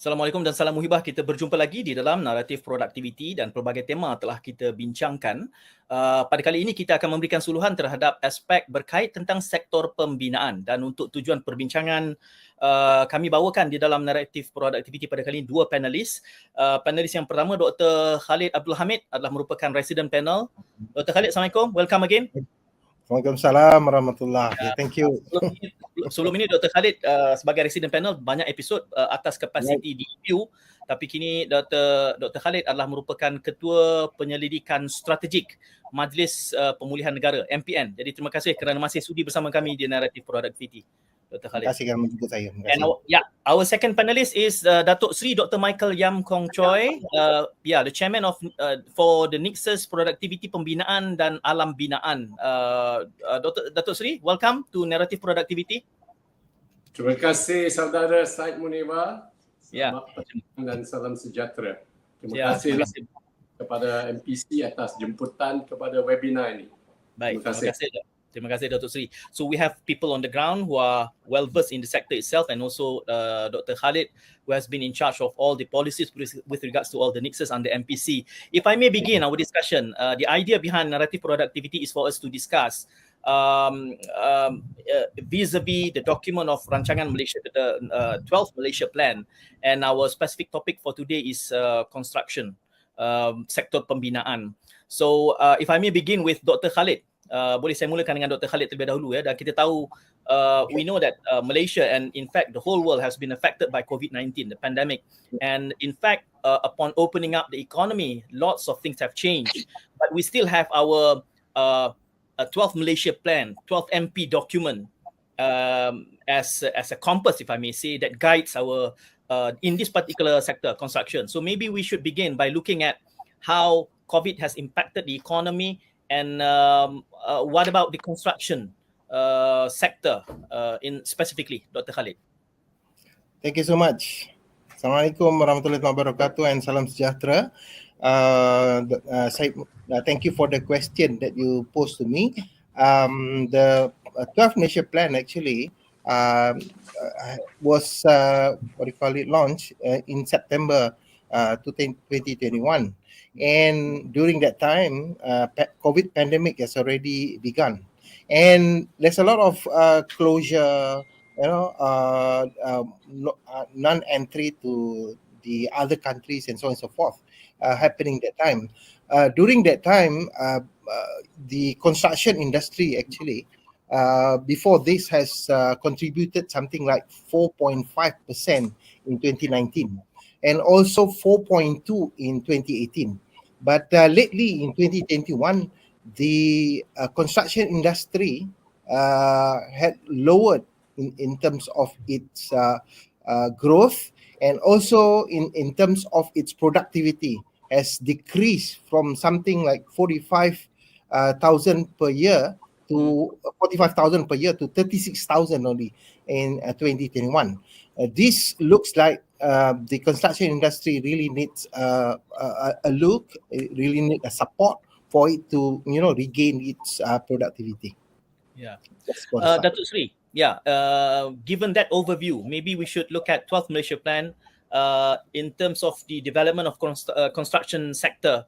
Assalamualaikum dan salam muhibah. Kita berjumpa lagi di dalam Naratif Produktiviti dan pelbagai tema telah kita bincangkan. Pada kali ini kita akan memberikan suluhan terhadap aspek berkait tentang sektor pembinaan, dan untuk tujuan perbincangan kami bawakan di dalam Naratif Produktiviti pada kali ini dua panelis. Panelis yang pertama Dr. Khalid Abdul Hamid adalah merupakan resident panel. Dr. Khalid, Assalamualaikum. Welcome again. Waalaikumsalam warahmatullahi. Thank you. Sebelum ini Dr. Khalid sebagai resident panel banyak episod atas kapasiti di EU, tapi kini Dr. Khalid adalah merupakan ketua penyelidikan strategik Majlis Pemulihan Negara MPN. Jadi terima kasih kerana masih sudi bersama kami di Naratif Produktiviti, Dr. Khalid. Terima kasih kerana menjemput saya. And our second panelist is Datuk Seri Dr. Michael Yam Kong Choy, the chairman of for the Nexus Produktiviti Pembinaan dan Alam Binaan. Datuk Seri, welcome to Naratif Produktiviti. Terima kasih saudara Said Muniba. Selamat petang dan salam sejahtera. Terima kasih kepada MPC atas jemputan kepada webinar ini. Baik, terima kasih. Terima kasih, Datuk Seri. So we have people on the ground who are well versed in the sector itself, and also Dr. Khalid, who has been in charge of all the policies with regards to all the Nexus under MPC. If I may begin our discussion, the idea behind Naratif Productivity is for us to discuss vis-a-vis the document of Rancangan Malaysia, the 12th Malaysia Plan, and our specific topic for today is construction, sektor pembinaan. So if I may begin with Dr. Khalid. Boleh saya mulakan dengan Dr. Khalid terlebih dahulu ya. Dan kita tahu, we know that Malaysia and in fact the whole world has been affected by COVID-19, the pandemic. And in fact, upon opening up the economy, lots of things have changed. But we still have our 12th Malaysia Plan, 12th MP document as a compass, if I may say, that guides our in this particular sector, construction. So maybe we should begin by looking at how COVID has impacted the economy. And what about the construction sector specifically, Dr. Khalid? Thank you so much. Assalamualaikum warahmatullahi wabarakatuh and salam sejahtera. Thank you for the question that you posed to me. The 12th Malaysia Plan actually was launched in September 2021. And during that time, COVID pandemic has already begun, and there's a lot of closure, non-entry to the other countries and so on and so forth happening that time. During that time, the construction industry actually, before this, has contributed something like 4.5% in 2019, and also 4.2% in 2018. But lately in 2021, the construction industry had lowered in terms of its growth, and also in terms of its productivity has decreased from something like 45,000 per year to 45,000 per year to 36,000 only in 2021. This looks like the construction industry really needs a look, it really needs a support for it to regain its productivity. Yeah, Datuk Seri. Yeah, given that overview, maybe we should look at 12th Malaysia Plan in terms of the development of construction sector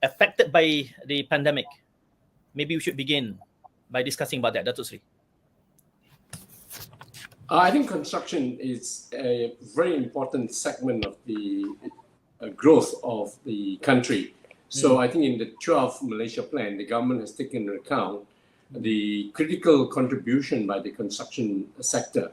affected by the pandemic. Maybe we should begin by discussing about that, Datuk Seri. I think construction is a very important segment of the growth of the country. So I think in the 12th Malaysia Plan, the government has taken into account the critical contribution by the construction sector.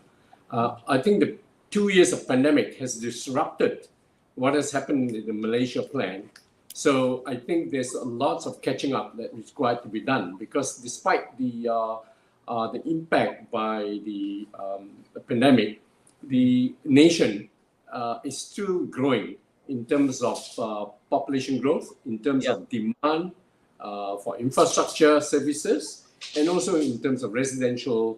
I think the 2 years of pandemic has disrupted what has happened in the Malaysia Plan. So I think there's lots of catching up that is required to be done, because despite the impact by the pandemic, the nation is still growing in terms of population growth, in terms of demand for infrastructure services, and also in terms of residential,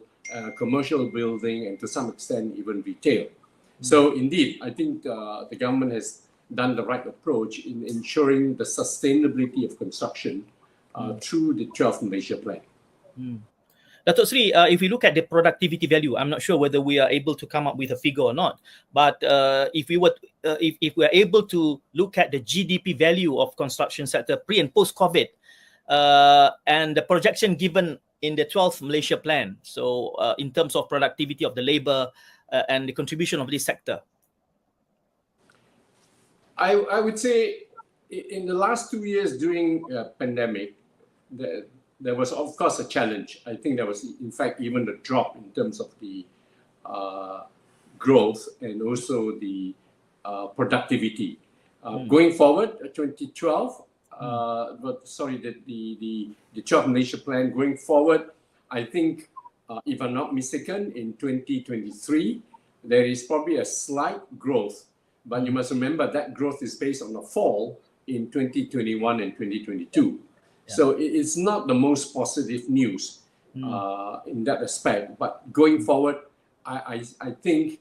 commercial building, and to some extent even retail. So indeed, I think the government has done the right approach in ensuring the sustainability of construction through the 12th Malaysia Plan. Datuk Seri, if we look at the productivity value, I'm not sure whether we are able to come up with a figure or not. But if we are able to look at the GDP value of construction sector pre and post COVID, and the projection given in the 12th Malaysia plan, so in terms of productivity of the labor and the contribution of this sector. I would say in the last 2 years during pandemic, there was of course a challenge. I think there was in fact even a drop in terms of the growth and also the productivity. Going forward, 2012, the 12 Malaysia plan going forward, I think if I'm not mistaken, in 2023, there is probably a slight growth. But you must remember that growth is based on a fall in 2021 and 2022. Yeah. So it's not the most positive news in that aspect. But going forward, I think,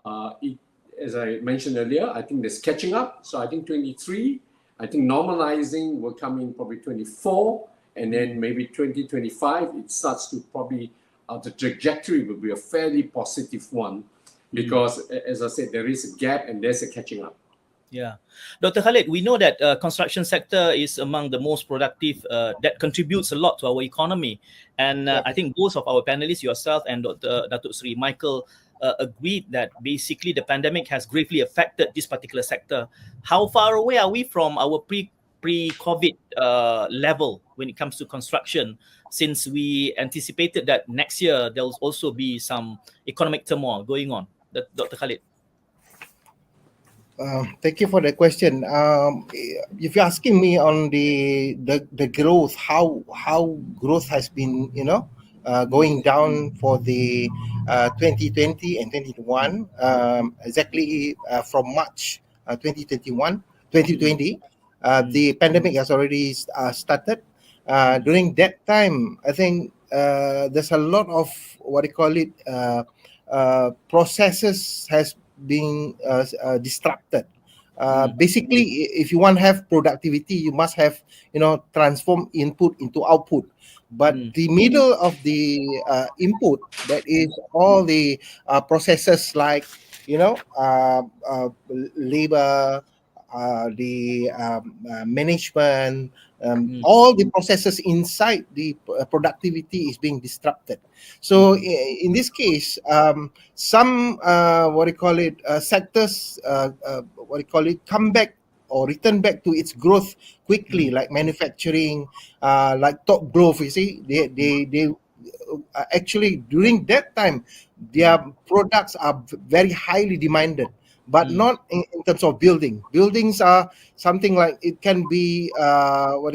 as I mentioned earlier, I think there's catching up. So I think 23, I think normalizing will come in probably 24. And then maybe 2025, it starts to probably, the trajectory will be a fairly positive one. Because, as I said, there is a gap and there's a catching up. Yeah. Dr. Khalid, we know that construction sector is among the most productive, that contributes a lot to our economy. And I think both of our panelists, yourself and Datuk Seri Michael, agreed that basically the pandemic has gravely affected this particular sector. How far away are we from our pre-COVID level when it comes to construction, since we anticipated that next year there will also be some economic turmoil going on? Dr. Khalid. Thank you for the question. If you're asking me on the growth, how growth has been, going down for the 2020 and 2021, exactly from March 2020, the pandemic has already started. During that time, I think there's a lot of processes has been disrupted. Basically, if you want to have productivity, you must have transform input into output. But the middle of the input, that is all the processes like labor, the management, all the processes inside the productivity is being disrupted. So in this case, some sectors come back or return back to its growth quickly, like manufacturing, like top growth. You see, they actually during that time their products are very highly demanded. But not in terms of building. Buildings are something like it can be put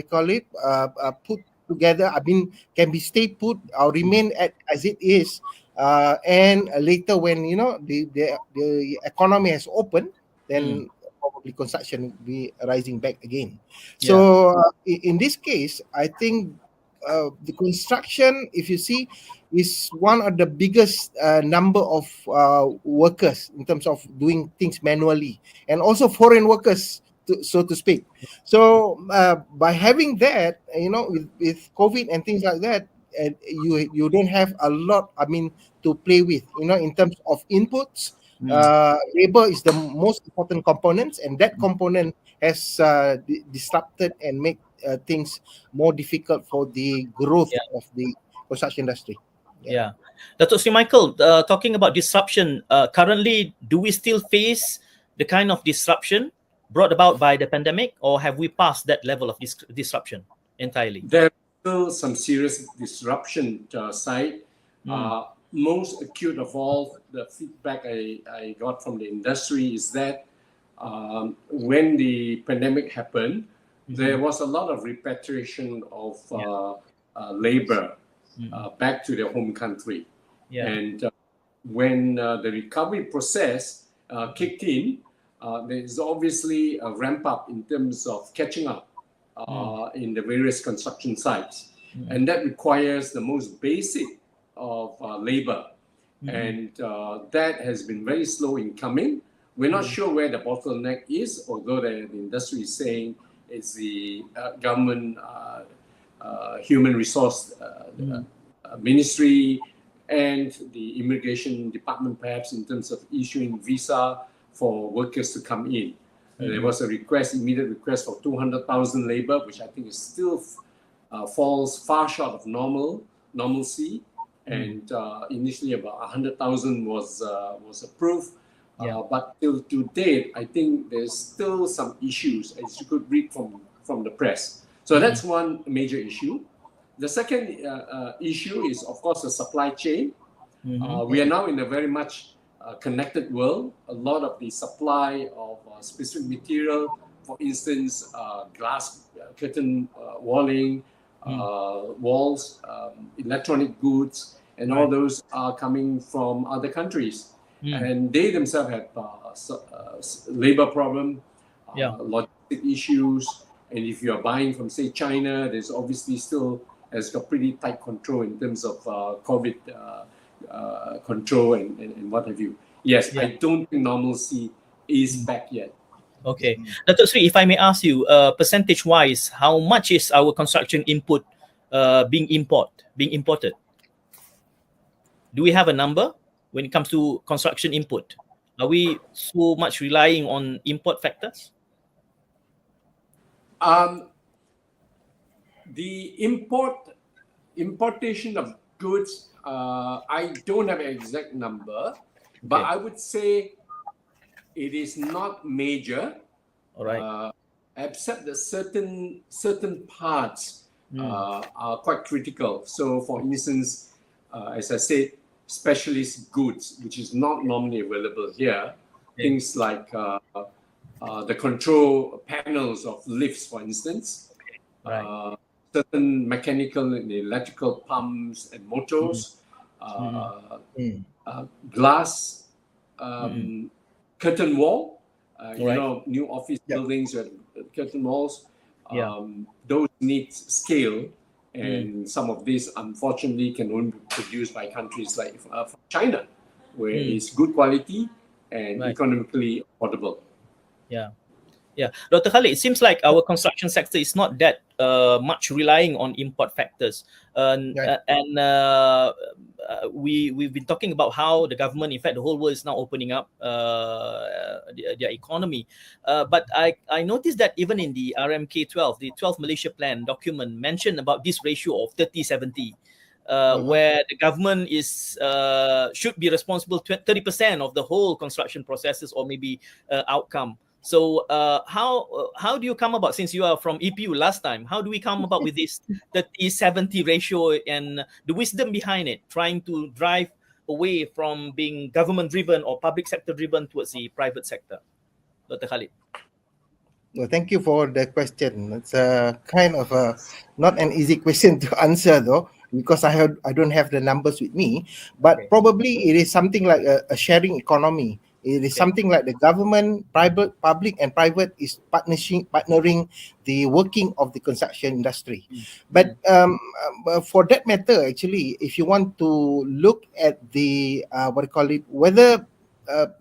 together. I mean, can be stay put or remain as it is. And later, when the economy has opened, then probably construction will be rising back again. So in this case, I think the construction, if you see, is one of the biggest number of workers in terms of doing things manually, and also foreign workers, so to speak. So by having that, with COVID and things like that, you don't have a lot, to play with, in terms of inputs. Labor is the most important components, and that component has disrupted and make things more difficult for the growth of the construction industry. Yeah. Datuk Seri Michael, talking about disruption, currently, do we still face the kind of disruption brought about by the pandemic, or have we passed that level of disruption entirely? There's still some serious disruption side. Most acute of all, the feedback I got from the industry is that when the pandemic happened, there was a lot of repatriation of labor back to their home country. And when the recovery process kicked in, there's obviously a ramp up in terms of catching up in the various construction sites. And that requires the most basic of labor. And that has been very slow in coming. We're not sure where the bottleneck is, although the industry is saying it's the government human resource ministry and the immigration department, perhaps in terms of issuing visa for workers to come in. There was a immediate request for 200,000 labor, which I think is still falls far short of normalcy. And initially about 100,000 was approved. But till to date, I think there's still some issues, as you could read from the press. So that's one major issue. The second issue is, of course, the supply chain. We are now in a very much connected world. A lot of the supply of specific material, for instance, glass curtain walling, walls, electronic goods, and all those are coming from other countries. And they themselves have labor problem, logistic issues. And if you are buying from, say, China, there's obviously still has got pretty tight control in terms of COVID control and what have you. Yes, I don't think normalcy is back yet. Okay. Datuk Seri, if I may ask you, percentage-wise, how much is our construction input being imported? Do we have a number when it comes to construction input? Are we so much relying on import factors? The importation of goods, I don't have an exact number, but I would say it is not major. All right. Except that certain parts are quite critical. So, for instance, as I said, specialist goods, which is not normally available here, things like the control panels of lifts, for instance, certain mechanical and electrical pumps and motors, glass, curtain wall, new office buildings with curtain walls, those need scale. And some of these, unfortunately, can only be produced by countries like China, where it's good quality and economically affordable. Yeah, Dr. Khalid, it seems like our construction sector is not that much relying on import factors. We've been talking about how the government, in fact, the whole world is now opening up their economy. But I noticed that even in the RMK 12, the 12 Malaysia Plan document mentioned about this ratio of 30-70. Where the government should be responsible 30% of the whole construction processes or maybe outcome. So how do you come about, since you are from EPU last time, how do we come about with this 30-70 ratio and the wisdom behind it, trying to drive away from being government-driven or public sector-driven towards the private sector? Dr. Khalid. Well, thank you for the question. It's a kind of not an easy question to answer, though, because I don't have the numbers with me. But probably it is something like a sharing economy. It is something like the government, public and private is partnering the working of the construction industry. But for that matter, actually, if you want to look at the whether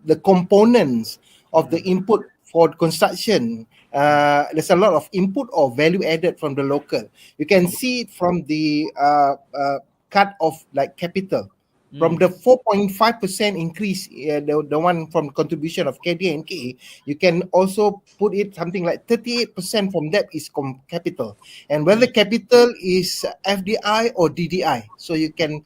the components of the input for construction, there's a lot of input or value added from the local. You can see it from the cut of like capital. From the 4.5% increase, the one from contribution of KD&K, you can also put it something like 38% from that is capital. And whether capital is FDI or DDI, so you can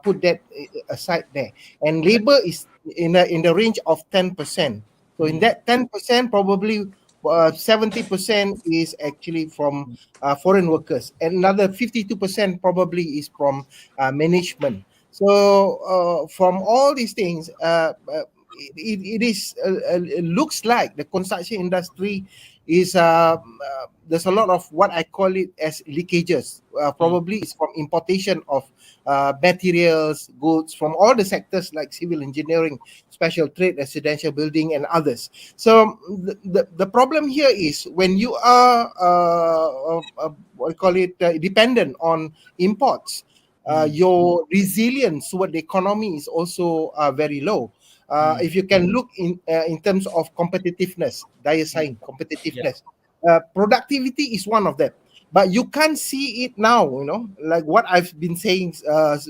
put that aside there. And labor is in the range of 10%. So in that 10%, probably 70% is actually from foreign workers, and another 52% probably is from management. So from all these things, it looks like the construction industry is there's a lot of what I call it as leakages. Probably it's from importation of materials, goods from all the sectors like civil engineering, special trade, residential building, and others. So the problem here is when you are dependent on imports. Your resilience toward the economy is also very low. If you can look in terms of competitiveness, competitiveness, productivity is one of them. but you can't see it now, like what I've been saying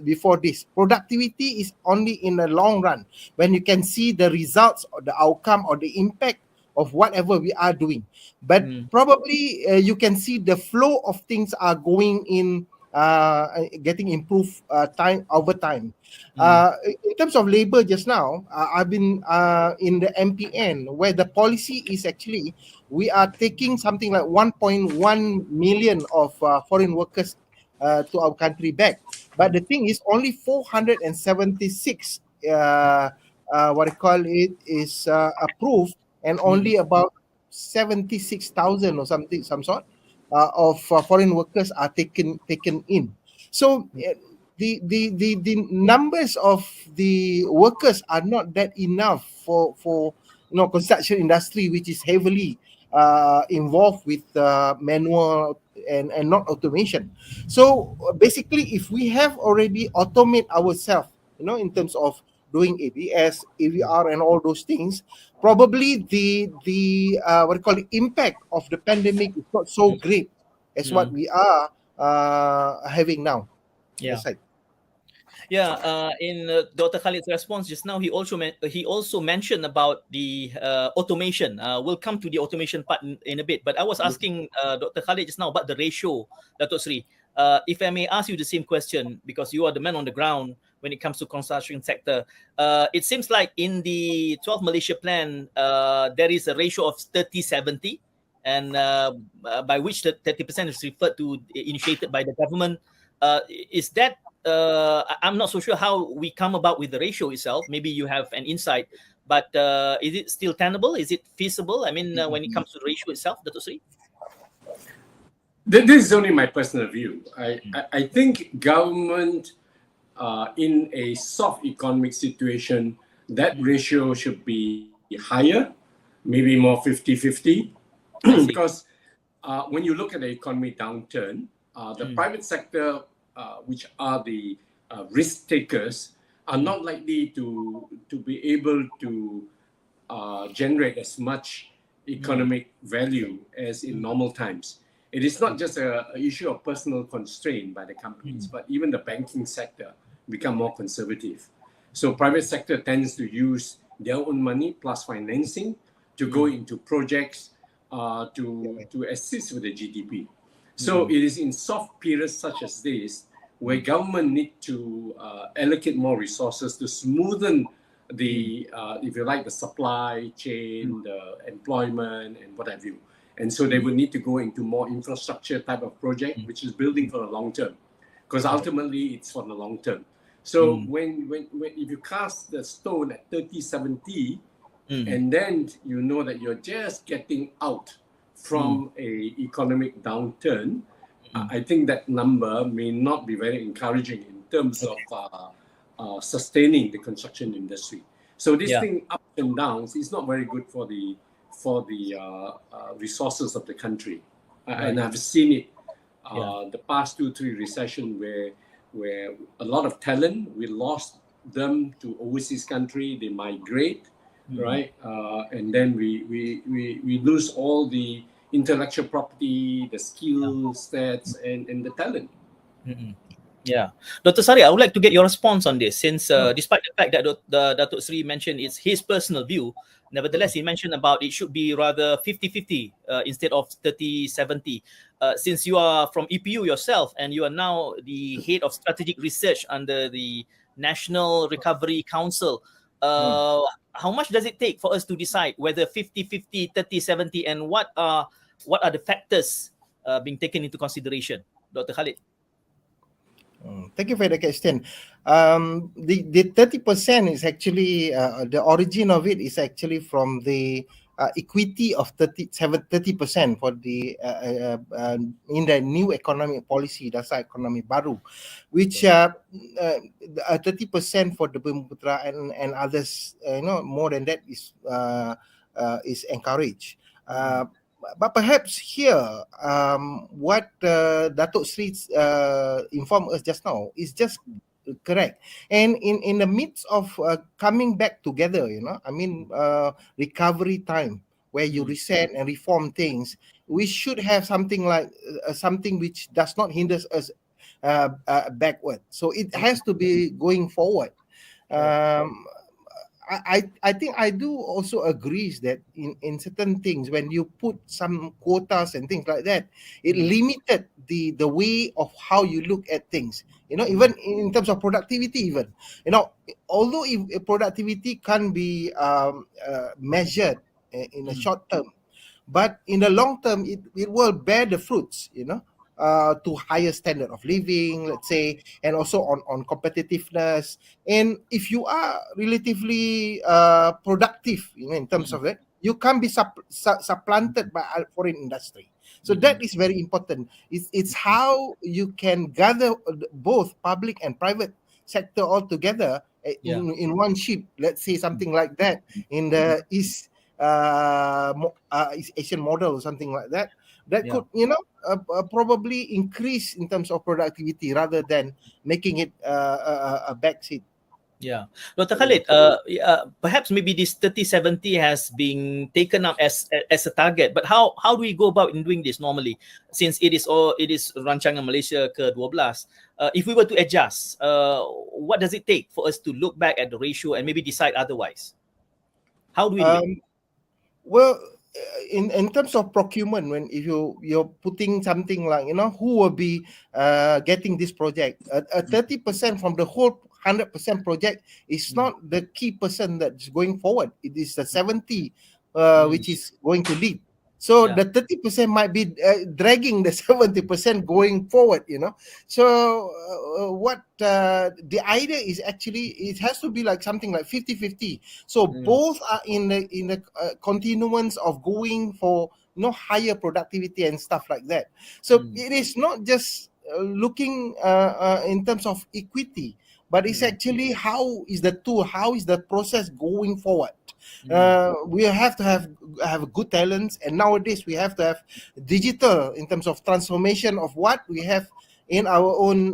before this. Productivity is only in the long run when you can see the results or the outcome or the impact of whatever we are doing. But probably you can see the flow of things are going in, getting improved time over time. In terms of labor, just now, I've been in the MPN, where the policy is actually we are taking something like 1.1 million of foreign workers to our country back. But the thing is, only 476 what I call it is approved, and only about 76,000 or something, some sort of foreign workers are taken in. So the numbers of the workers are not that enough for construction industry, which is heavily involved with manual and not automation. So basically, if we have already automate ourselves, in terms of doing ABS, AVR, and all those things, probably the what do you call it, impact of the pandemic is not so great as what we are having now. Yeah. That's right. Yeah, in Dr. Khalid's response just now, he also mentioned about the automation. We'll come to the automation part in a bit, but I was asking Dr. Khalid just now about the ratio, Datuk Seri. If I may ask you the same question, because you are the man on the ground when it comes to construction sector. It seems like in the 12 Malaysia plan, there is a ratio of 30-70, and by which the 30% is referred to, initiated by the government. Is that I'm not so sure how we come about with the ratio itself. Maybe you have an insight, but is it still tenable? Is it feasible? I mean, when it comes to the ratio itself, Datuk Seri? This is only my personal view. I think government, in a soft economic situation, that ratio should be higher, maybe more 50-50, because when you look at the economy downturn, the private sector, which are the risk takers, are not likely to be able to generate as much economic value as in normal times. It is not just an issue of personal constraint by the companies, but even the banking sector become more conservative. So private sector tends to use their own money plus financing to go into projects to assist with the GDP. So it is in soft periods such as this where government need to allocate more resources to smoothen the, if you like, the supply chain, the employment, and what have you. And so they will need to go into more infrastructure type of project, which is building for the long term, because ultimately it's for the long term. So when if you cast the stone at 30-70, and then you know that you're just getting out from a economic downturn, I think that number may not be very encouraging in terms of sustaining the construction industry. So this thing ups and downs is not very good for the resources of the country. And I've seen it the past 2-3 recession where a lot of talent, we lost them to overseas country, they migrate, right? And then we lose all the intellectual property, the skill sets, and the talent. Yeah, Dr. Seri, I would like to get your response on this, since despite the fact that Datuk Seri mentioned it's his personal view, nevertheless he mentioned about it should be rather 50-50 instead of 30-70. Since you are from EPU yourself and you are now the head of strategic research under the National Recovery Council, how much does it take for us to decide whether 50-50, 30-70, and what are the factors being taken into consideration, Dr. Khalid? Thank you for the question. The 30% is actually the origin of it is actually from the equity of 30% for the in the new economic policy, dasar ekonomi baru, which 30% for the Bumiputera and others, more than that is encouraged. But perhaps here, what Datuk Seri informed us just now is just correct. And in the midst of coming back together, recovery time, where you reset and reform things, we should have something like something which does not hinder us backward. So it has to be going forward. I think I do also agree that in certain things, when you put some quotas and things like that, it limited the way of how you look at things. Even in terms of productivity, even although if productivity can be measured in a short term, but in the long term, it will bear the fruits. To higher standard of living, let's say, and also on competitiveness. And if you are relatively productive, in terms of it, you can be supplanted by foreign industry. So that is very important. It's how you can gather both public and private sector all together in one ship. Let's say something like that in the East East Asian model or something like that. That could, probably increase in terms of productivity rather than making it a backseat. Yeah, Dr. Khalid, perhaps maybe this 30-70 has been taken up as a target, but how do we go about in doing this normally, since it is rancangan Malaysia ke-12? If we were to adjust, what does it take for us to look back at the ratio and maybe decide otherwise? How do we do it? Well, in terms of procurement, if you're putting something like, who will be getting this project, 30% from the whole 100% project is not the key person that's going forward. It is the 70 which is going to lead. So the 30% might be dragging the 70% going forward, So what the idea is, actually, it has to be like something like 50-50. So both are in the continuance of going for higher productivity and stuff like that. So it is not just looking in terms of equity, but it's actually how is the process going forward. We have to have good talents, and nowadays we have to have digital in terms of transformation of what we have in our own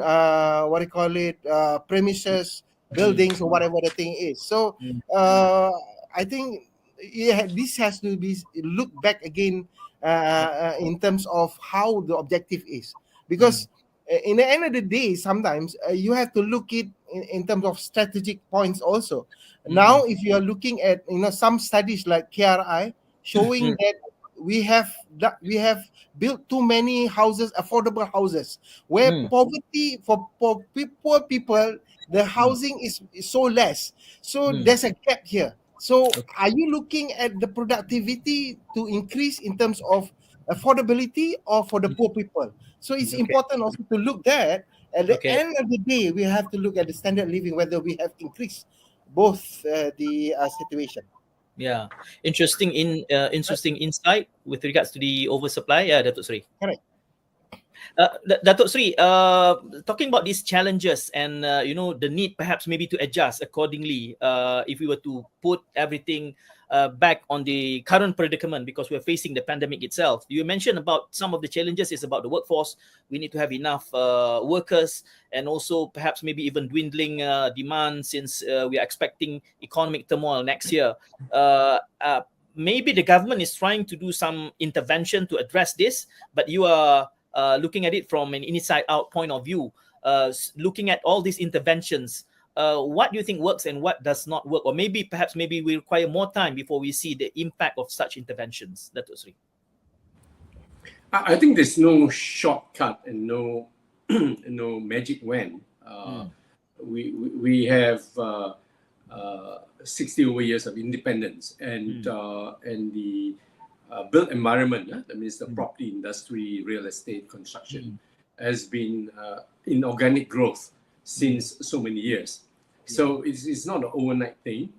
premises, buildings, or whatever the thing is. So I think this has to be looked back again in terms of how the objective is, because in the end of the day, sometimes you have to look it in terms of strategic points also. Now, if you are looking at some studies like KRI showing that we have built too many houses, affordable houses, where poverty for poor people, the housing is so less. So there's a gap here. So are you looking at the productivity to increase in terms of affordability or for the poor people? So it's important also to look there. At the end of the day, we have to look at the standard living, whether we have increased both the situation. Yeah, interesting insight with regards to the oversupply. Yeah, Datuk Seri. Correct. Datuk Seri, talking about these challenges and the need perhaps maybe to adjust accordingly if we were to put everything back on the current predicament, because we're facing the pandemic itself. You mentioned about some of the challenges is about the workforce. We need to have enough workers, and also perhaps maybe even dwindling demand, since we are expecting economic turmoil next year. Maybe the government is trying to do some intervention to address this, but you are looking at it from an inside-out point of view, looking at all these interventions. What do you think works and what does not work? Or perhaps we require more time before we see the impact of such interventions, Datuk Seri? I think there's no shortcut and no no magic wand. We have 60 over years of independence, and the built environment, that means the property industry, real estate, construction, has been in organic growth since so many years. So it's not an overnight thing.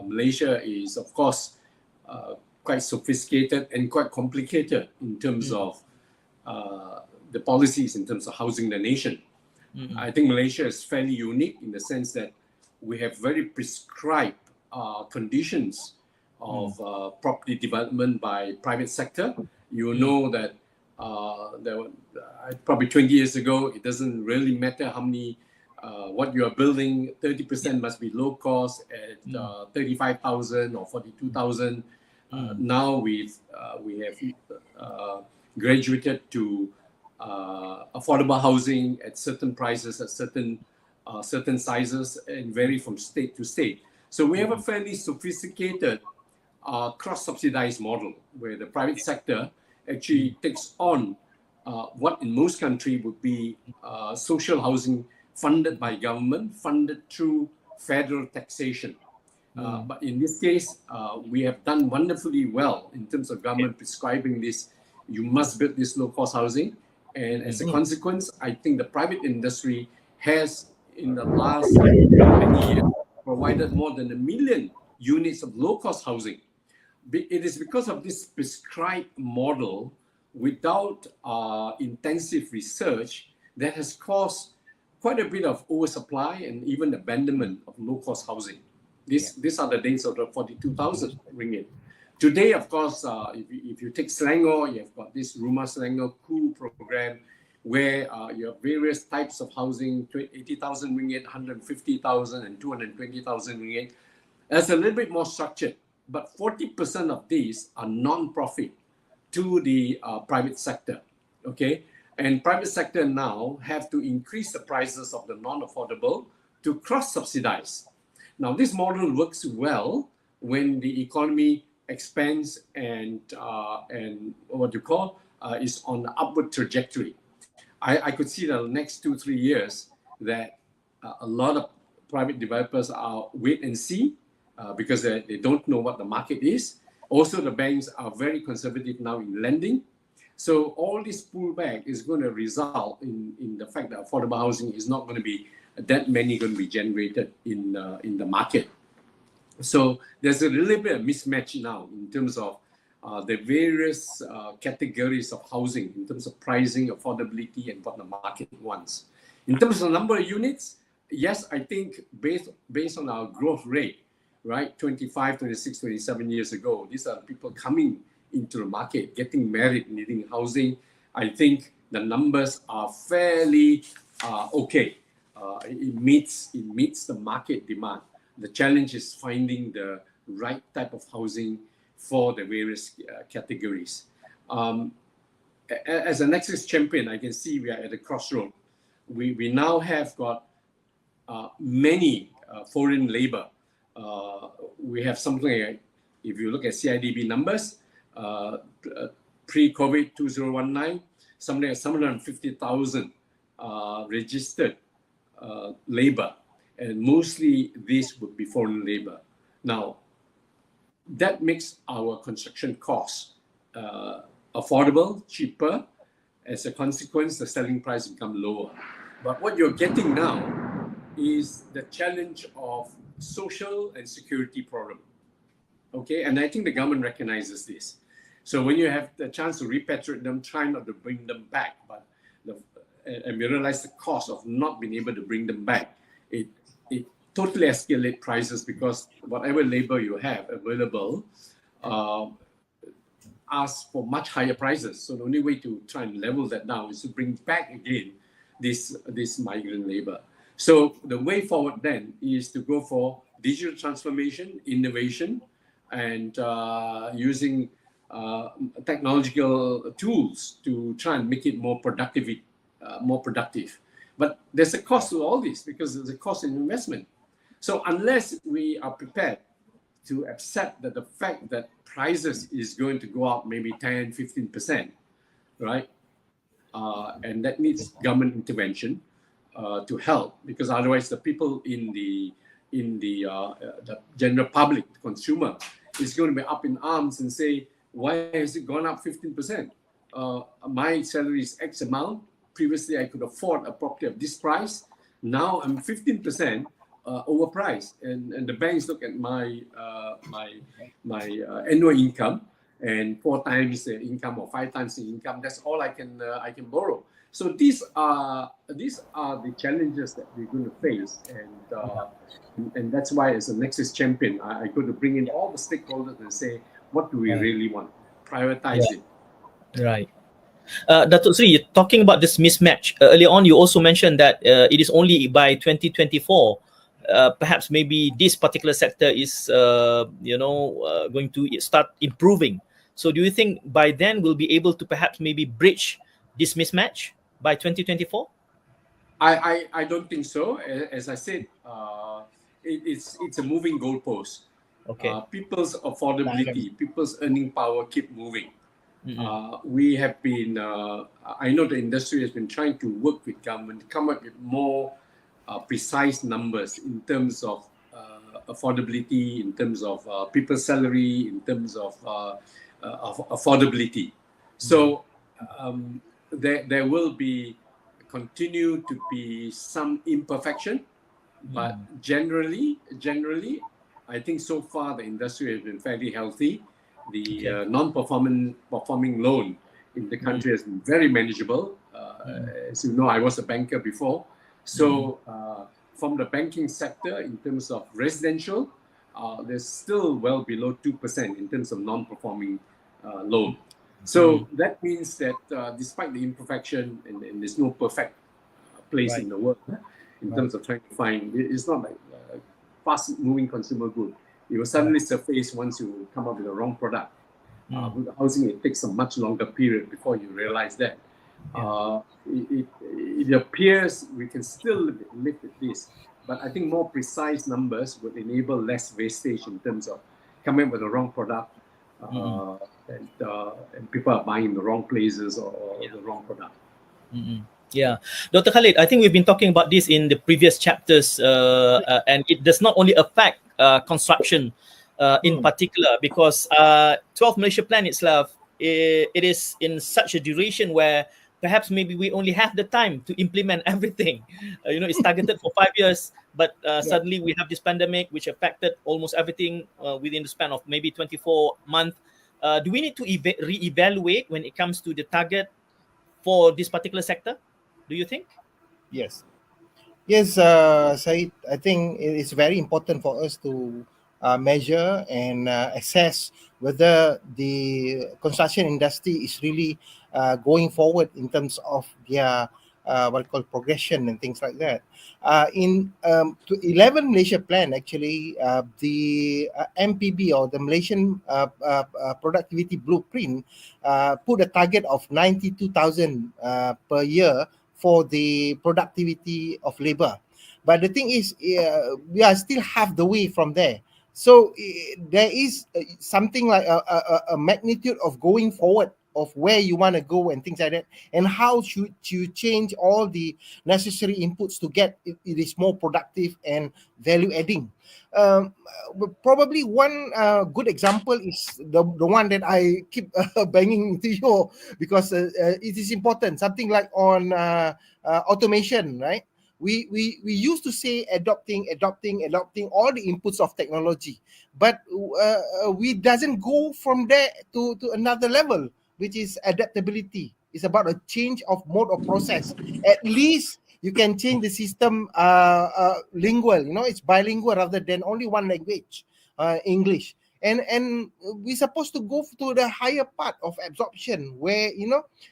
Malaysia is, of course, quite sophisticated and quite complicated in terms of the policies in terms of housing the nation. I think Malaysia is fairly unique in the sense that we have very prescribed conditions of property development by private sector. You know that there were, probably 20 years ago, it doesn't really matter how many what you are building, 30% must be low cost at 35,000 or 42,000. Now we have graduated to affordable housing at certain prices, at certain sizes, and vary from state to state. So we have a fairly sophisticated cross-subsidized model where the private sector actually takes on what in most countries would be social housing funded by government, funded through federal taxation. But in this case, we have done wonderfully well in terms of government prescribing this. You must build this low-cost housing. And as a consequence, I think the private industry has, in the last many years, provided more than 1 million units of low-cost housing. It is because of this prescribed model without intensive research that has caused quite a bit of oversupply and even abandonment of low-cost housing. These are the days of the 42,000 ringgit. Today, of course, if you take Selangor, you have got this Rumah Selangor Cool program where you have various types of housing, 80,000 ringgit, 150,000 and 220,000 ringgit. That's a little bit more structured, but 40% of these are non-profit to the private sector, okay? And private sector now have to increase the prices of the non-affordable to cross-subsidize. Now, this model works well when the economy expands and what you call is on the upward trajectory. I could see the next 2-3 years that a lot of private developers are wait and see because they don't know what the market is. Also, the banks are very conservative now in lending. So all this pullback is going to result in the fact that affordable housing is not going to be that many going to be generated in the market. So there's a little bit of mismatch now in terms of the various categories of housing, in terms of pricing, affordability, and what the market wants. In terms of number of units, yes, I think based on our growth rate, right, 25, 26, 27 years ago, these are people coming into the market, getting married, needing housing. I think the numbers are fairly okay. It meets the market demand. The challenge is finding the right type of housing for the various categories. As a Nexus champion, I can see we are at a crossroad. We now have got many foreign labor. We have something like, if you look at CIDB numbers, pre-COVID 2019, something like 750,000 registered labor, and mostly this would be foreign labor. Now, that makes our construction costs affordable, cheaper. As a consequence, the selling price become lower. But what you're getting now is the challenge of social and security problem. Okay, and I think the government recognizes this. So when you have the chance to repatriate them, try not to bring them back. But and we realize the cost of not being able to bring them back. It totally escalate prices because whatever labor you have available ask for much higher prices. So the only way to try and level that down is to bring back again this migrant labor. So the way forward then is to go for digital transformation, innovation, and using technological tools to try and make it more productive. But there's a cost to all this because there's a cost in investment. So unless we are prepared to accept that the fact that prices is going to go up maybe 10, 15%, right? And that needs government intervention to help, because otherwise the people in the general public, the consumer, is going to be up in arms and say, why has it gone up 15%? My salary is X amount. Previously, I could afford a property of this price. Now I'm 15% overpriced, and the banks look at my annual income, and 4 times the income or 5 times the income. That's all I can borrow. So these are the challenges that we're going to face, and that's why as a Nexus champion, I go to bring in all the stakeholders and say, what do we really want? Prioritize it. Right. Datuk Seri, talking about this mismatch, earlier on you also mentioned that it is only by 2024, perhaps maybe this particular sector is going to start improving. So do you think by then we'll be able to perhaps maybe bridge this mismatch by 2024? I don't think so. As I said, it's a moving goalpost. Okay. People's affordability, people's earning power keep moving. We have been, I know the industry has been trying to work with government to come up with more precise numbers in terms of affordability, in terms of people's salary, in terms of affordability. So there will be continue to be some imperfection, but generally, I think so far the industry has been fairly healthy. The non-performing loan in the country has been very manageable. As you know, I was a banker before. So from the banking sector, in terms of residential, there's still well below 2% in terms of non-performing loan. So that means that despite the imperfection, and there's no perfect place in the world in terms of trying to find, it's not like fast-moving consumer good. It will suddenly surface once you come up with the wrong product. With housing, it takes a much longer period before you realize that. It appears we can still live with this, but I think more precise numbers would enable less wastage in terms of coming up with the wrong product, and people are buying in the wrong places or the wrong product. Yeah, Dr. Khalid, I think we've been talking about this in the previous chapters, and it does not only affect construction in particular, because 12 Malaysia Plan itself, it is in such a duration where perhaps maybe we only have the time to implement everything. It's targeted for 5 years, but suddenly we have this pandemic which affected almost everything within the span of maybe 24 months. Do we need to re-evaluate when it comes to the target for this particular sector, do you think? Yes, Said, I think it is very important for us to measure and assess whether the construction industry is really going forward in terms of their what you call progression and things like that. In 11 Malaysia Plan, actually, the MPB, or the Malaysian Productivity Blueprint, put a target of 92,000 per year for the productivity of labor. But the thing is, we are still half the way from there. So there is something like a magnitude of going forward of where you want to go and things like that, and how should you change all the necessary inputs to get it is more productive and value adding. Probably one good example is the one that I keep banging into you, because it is important, something like on automation, right? We used to say adopting all the inputs of technology, but we doesn't go from there to another level, which is adaptability. It's about a change of mode of process. At least you can change the system lingual, it's bilingual rather than only one language, English. And we're supposed to go to the higher part of absorption, where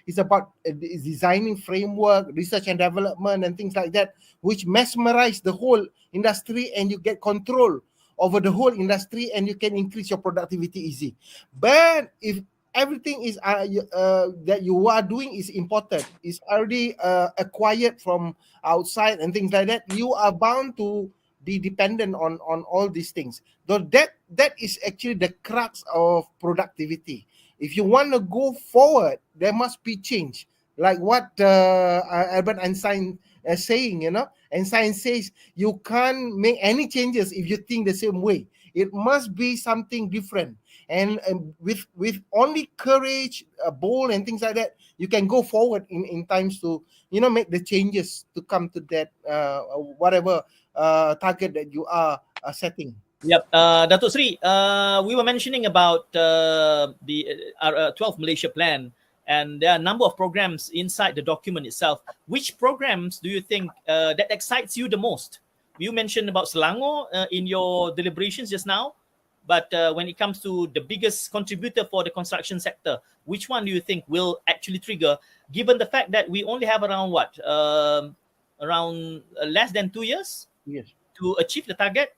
it's about designing framework, research and development and things like that, which mesmerize the whole industry, and you get control over the whole industry, and you can increase your productivity easy. But if everything is that you are doing is imported, is already acquired from outside and things like that, you are bound to be dependent on all these things. Though that is actually the crux of productivity. If you want to go forward, there must be change, like what Albert Einstein is saying. Einstein says you can't make any changes if you think the same way. It must be something different, and with only courage, bold and things like that, you can go forward in times to make the changes to come to that whatever target that you are setting. Yep. Datuk Seri, we were mentioning about the 12 Malaysia Plan, and there are a number of programs inside the document itself. Which programs do you think that excites you the most? You mentioned about Selangor in your deliberations just now, but when it comes to the biggest contributor for the construction sector, which one do you think will actually trigger, given the fact that we only have around less than 2 years to achieve the target?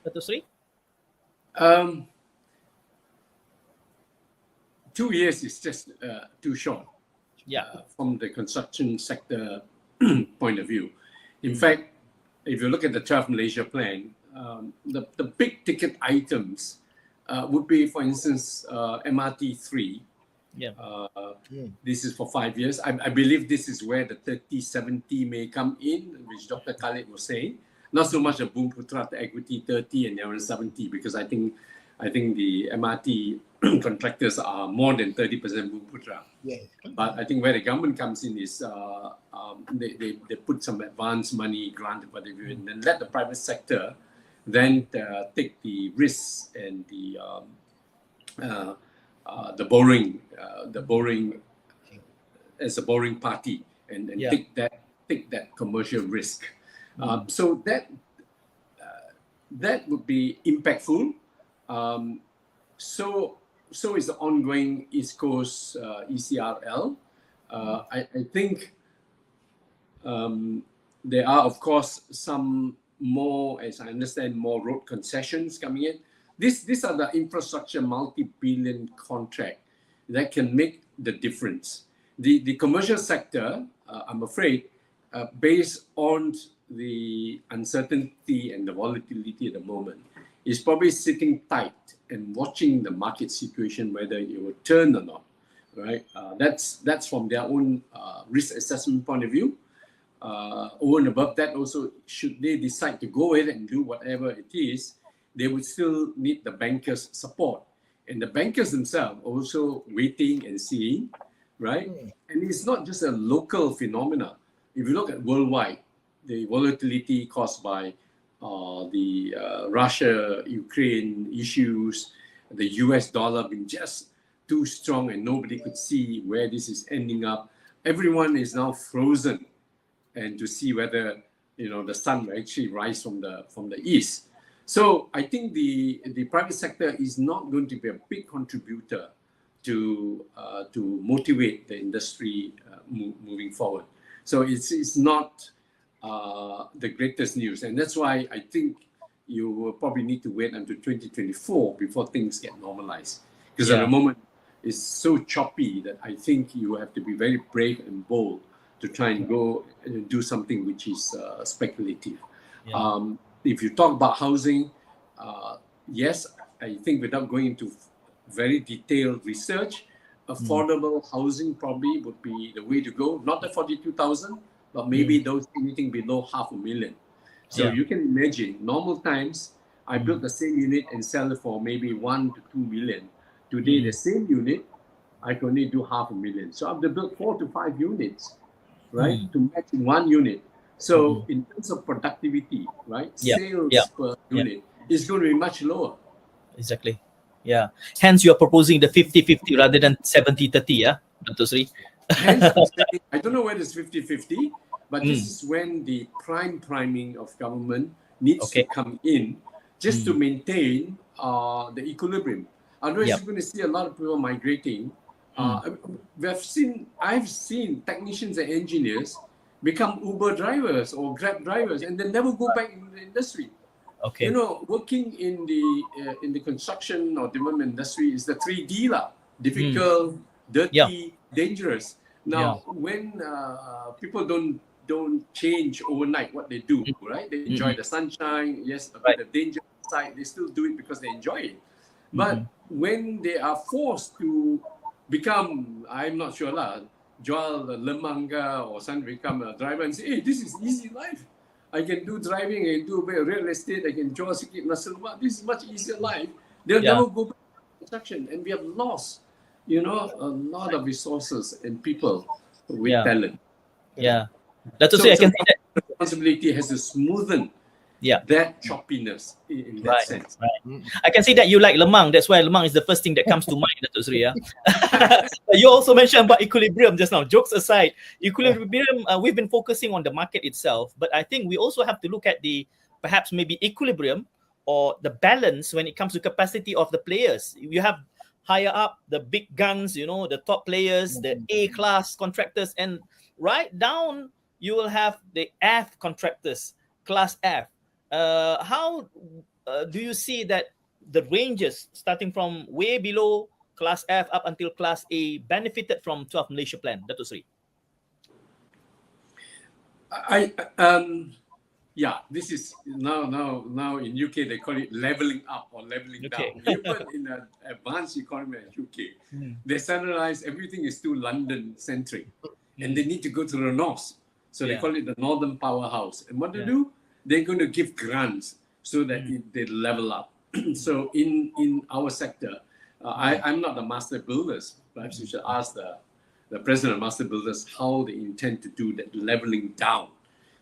Datuk Seri? 2 years is just too short. From the construction sector point of view. In fact, if you look at the 12 Malaysia plan, the big ticket items would be, for instance, MRT 3. This is for 5 years. I believe this is where the 30-70 may come in, which Dr. Khalid was saying. Not so much a Bumputra to equity 30 and Yaran 70, because I think the MRT contractors are more than 30% Bumputra. But I think where the government comes in is they put some advance money, grant, whatever, and then let the private sector then take the risks and the borrowing as a borrowing party and take that commercial risk. So that would be impactful. So is the ongoing East Coast ECRL. I think there are, of course, some more, as I understand, more road concessions coming in. These are the infrastructure multi-billion contract that can make the difference. The commercial sector, I'm afraid, based on the uncertainty and the volatility at the moment, is probably sitting tight and watching the market situation, whether it will turn or not, right? That's from their own risk assessment point of view. Over and above that, also, should they decide to go ahead and do whatever it is, they would still need the bankers' support. And the bankers themselves also waiting and seeing, right? And it's not just a local phenomena. If you look at worldwide, the volatility caused by the Russia-Ukraine issues, the US dollar being just too strong and nobody could see where this is ending up. Everyone is now frozen and to see whether the sun will actually rise from the east. So I think the private sector is not going to be a big contributor to motivate the industry moving forward. So it's not the greatest news, and that's why I think you will probably need to wait until 2024 before things get normalized. Because at the moment it's so choppy that I think you have to be very brave and bold to try and go and do something which is speculative. If you talk about housing, yes, I think without going into very detailed research, affordable housing probably would be the way to go. Not the 42,000, but maybe those anything below 500,000. So you can imagine, normal times, I built the same unit and sell it for maybe 1 to 2 million. Today, the same unit, I can only do 500,000. So I have to build 4 to 5 units, right, to match in one unit. So in terms of productivity, right, sales per unit is going to be much lower. Exactly. Yeah. Hence, you are proposing the 50-50 rather than 70-30, yeah, Dr. Seri? Hence, I don't know whether it's 50-50, but this is when the priming of government needs to come in just to maintain the equilibrium. Otherwise, you're going to see a lot of people migrating. I've seen technicians and engineers become Uber drivers or Grab drivers, and they never go back in the industry. Working in the construction or development industry is the 3D difficult, dirty, dangerous. Now, when people don't change overnight what they do, right? They enjoy the sunshine, the danger side, they still do it because they enjoy it. But when they are forced to become, I'm not sure jual lemanga or some become a driver and say, hey, this is easy life. I can do driving, I can do a bit of real estate, I can draw sikit nasi lemak. This is much easier life. They'll never go back to construction, and we have lost, a lot of resources and people with talent. That's I can see that responsibility has to smoothen that choppiness in that sense. I can see that you like lemang. That's why lemang is the first thing that comes to mind, Datuk Seri. You also mentioned about equilibrium just now. Jokes aside, equilibrium, we've been focusing on the market itself, but I think we also have to look at the perhaps maybe equilibrium or the balance when it comes to capacity of the players. You have higher up the big guns, the top players, the A-class contractors, and right down you will have the F contractors, class F. How do you see that the ranges starting from way below class F up until class A benefited from 12 Malaysia plan, Datuk Seri? Yeah, this is now in UK they call it leveling up or leveling down. Even in an advanced economy in UK, they standardize everything is too London centric, and they need to go to the north. So they call it the Northern Powerhouse. And what they do, they're going to give grants so that they level up. So in our sector, I'm not the master builders. Perhaps you should ask the president of master builders how they intend to do that leveling down.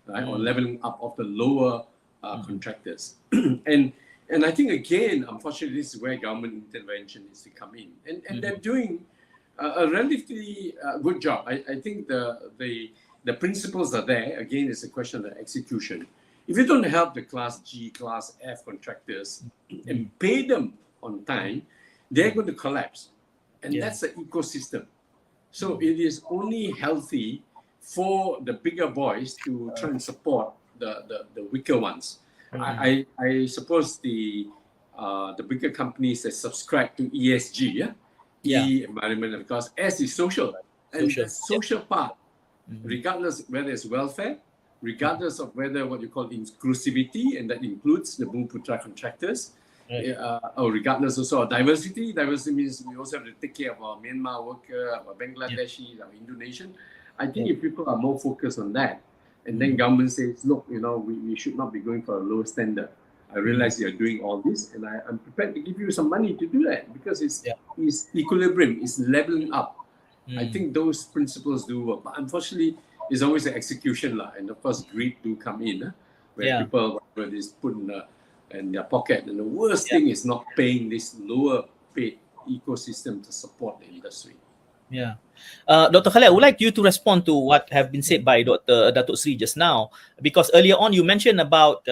Right, or leveling up of the lower contractors. and I think, again, unfortunately, this is where government intervention is to come in. And they're doing a relatively good job. I think the principles are there. Again, it's a question of execution. If you don't help the class G, class F contractors and pay them on time, they're going to collapse. And that's the ecosystem. So it is only healthy for the bigger boys to try and support the weaker ones. I suppose the bigger companies that subscribe to ESG, E, environment, of course, S is social. And the social part, regardless whether it's welfare, regardless of whether what you call inclusivity, and that includes the Bumputra contractors, or regardless also of diversity. Diversity means we also have to take care of our Myanmar worker, our Bangladeshi, our Indonesian. I think if people are more focused on that, and then government says, look, we should not be going for a lower standard. I realize you're doing all this, and I'm prepared to give you some money to do that because it's equilibrium, it's leveling up. I think those principles do work, but unfortunately, it's always the execution, and of course, greed do come in, where people where it's put in their pocket, and the worst thing is not paying this lower paid ecosystem to support the industry. Dr. Khalid, I would like you to respond to what have been said by Datuk Seri just now, because earlier on you mentioned about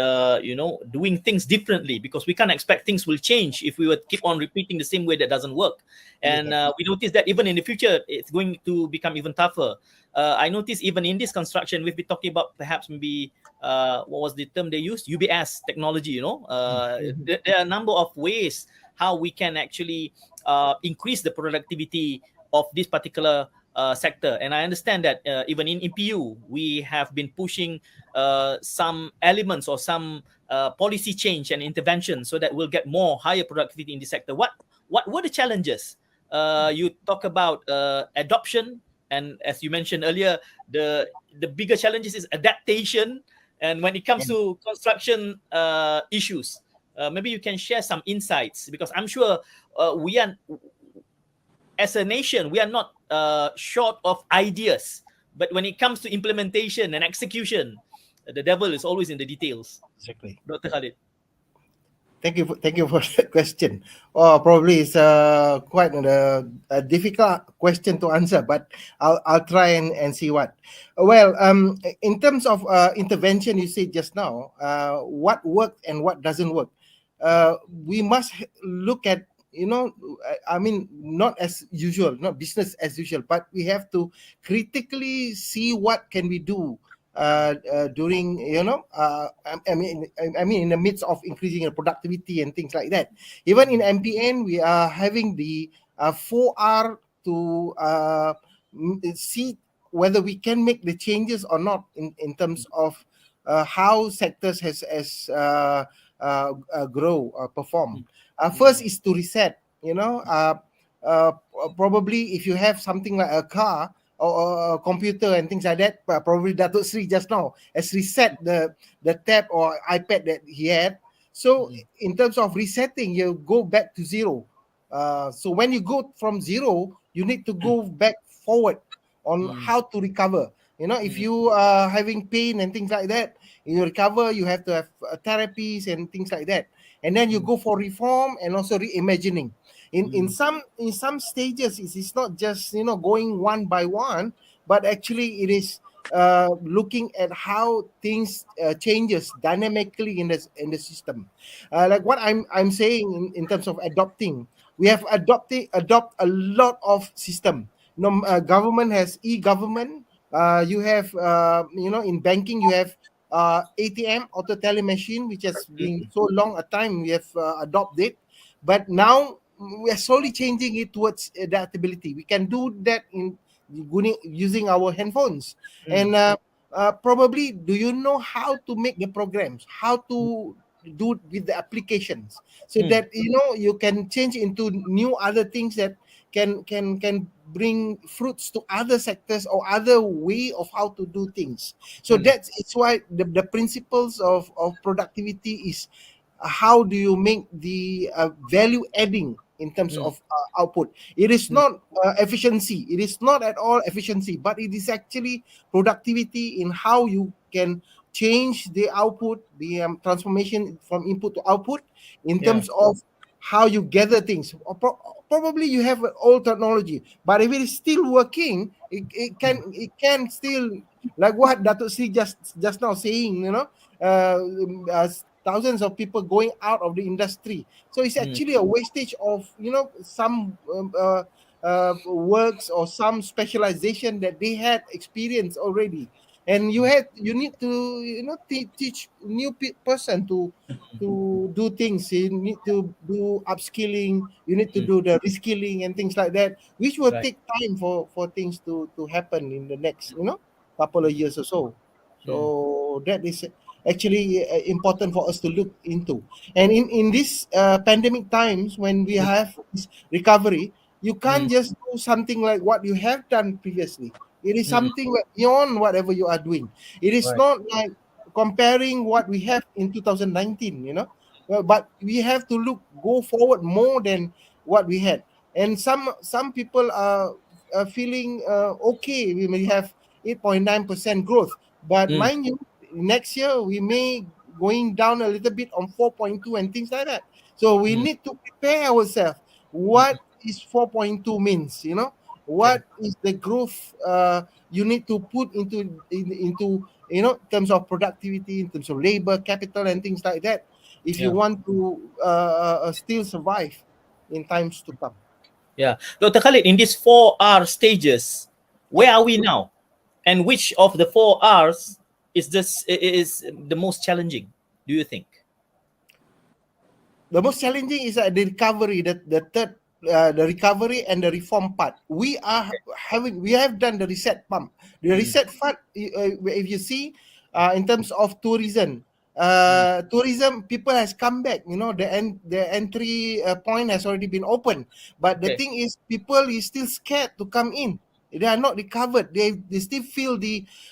doing things differently, because we can't expect things will change if we would keep on repeating the same way. That doesn't work. And we notice that even in the future it's going to become even tougher. I noticed even in this construction we've been talking about perhaps maybe what was the term they used, UBS technology. There are a number of ways how we can actually increase the productivity of this particular sector. And I understand that even in EPU, we have been pushing some elements or some policy change and intervention so that we'll get more higher productivity in the sector. What were the challenges? You talk about adoption, and as you mentioned earlier, the bigger challenges is adaptation. And when it comes to construction issues, maybe you can share some insights, because I'm sure we are, as a nation, we are not short of ideas, but when it comes to implementation and execution, the devil is always in the details. Exactly. Dr. Khalid. Thank you for the question. Probably it's quite a difficult question to answer, but I'll try and see what. Well, in terms of intervention, you said just now, what worked and what doesn't work. We must look at, I mean, not as usual, not business as usual, but we have to critically see what can we do during, I mean, in the midst of increasing the productivity and things like that. Even in MPN, we are having the 4R to see whether we can make the changes or not in terms of how sectors has grow, perform. First is to reset, probably if you have something like a car or a computer and things like that, probably Datuk Seri just now has reset the tab or iPad that he had. So in terms of resetting, you go back to zero. So when you go from zero, you need to go back forward on how to recover. If you are having pain and things like that, you recover, you have to have therapies and things like that. And then you go for reform and also reimagining. In some stages, it's not just going one by one, but actually it is looking at how things changes dynamically in the system. Like what I'm saying in terms of adopting, we have adopt a lot of system. Government has e-government. You have in banking you have ATM, auto teller machine, which has been so long a time we have adopted. But now we are slowly changing it towards adaptability. We can do that in using our handphones. And probably, do you know how to make the programs, how to do it with the applications, so that you can change into new other things that can bring fruits to other sectors or other way of how to do things. So it's why the principles of productivity is how do you make the value adding in terms of output. It is not efficiency. It is not at all efficiency, but it is actually productivity in how you can change the output, the transformation from input to output in terms of how you gather things. Probably you have an old technology, but if it is still working, it can still, like what Datuk Seri just now saying, thousands of people going out of the industry. So it's actually a wastage of some works or some specialization that they had experience already, and you need to teach new person to do things. You need to do upskilling, you need to do the reskilling and things like that, which will take time for things to happen in the next couple of years or so. So that is actually important for us to look into. And in this pandemic times, when we have this recovery, you can't just do something like what you have done previously. It is something beyond whatever you are doing. It is not like comparing what we have in 2019, but we have to go forward more than what we had. And some people are feeling okay. We may have 8.9% growth, but mind you, next year we may going down a little bit on 4.2 and things like that. So we need to prepare ourselves. What is 4.2 means? What is the growth you need to put into terms of productivity, in terms of labor, capital, and things like that, if you want to still survive in times to come. Yeah. Dr. Khalid, in these 4R stages, where are we now? And which of the 4Rs is the most challenging, do you think? The most challenging is the recovery, the third, the recovery and the reform part. We have done the reset pump. The reset part, if you see, in terms of tourism, people has come back. The entry point has already been opened, but the thing is, people is still scared to come in. They are not recovered. They still feel